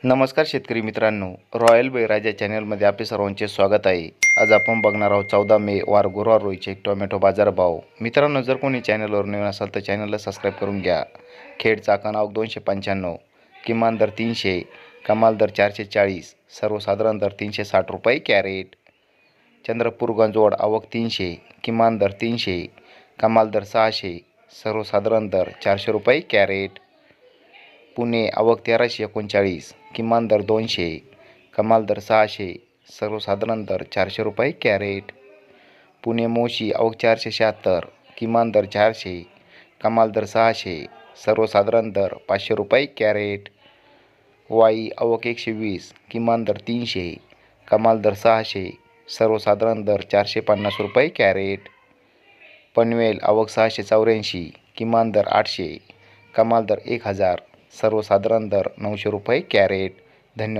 नमस्कार शेतकरी मित्रांनो, रॉयल बळीराजा चॅनलमध्ये आपले सर्वांचे स्वागत आहे. आज आपण बघणार आहोत 14 मे वार गुरुवार रोजीचे टोमॅटो बाजारभाव. मित्रांनो, जर कोणी चॅनलवर नवीन असाल तर चॅनलला सबस्क्राईब करून घ्या. खेड चाकण आवक 295, किमान दर 300, कमाल दर 440, सर्वसाधारण दर 360 रुपये कॅरेट. चंद्रपूर गंजवड आवक 300, किमान दर 300, कमाल दर 600, सर्वसाधारण दर 400 रुपये कॅरेट. पुणे आवक 1339, किमान दर 200, कमाल दर 600, सर्वसाधारण दर 400 रुपये कॅरेट. पुणे मोशी आवक 476, किमान दर 400, कमाल दर 600, सर्वसाधारण दर 500 रुपये कॅरेट. वाई आवक 120, किमान दर 300, कमाल दर 600, सर्वसाधारण दर 450 रुपये कॅरेट. पनवेल आवक 684, किमान दर 800, कमाल दर 1000, सर्वसाधारण दर 900 रुपये कॅरेट. धन्यवाद.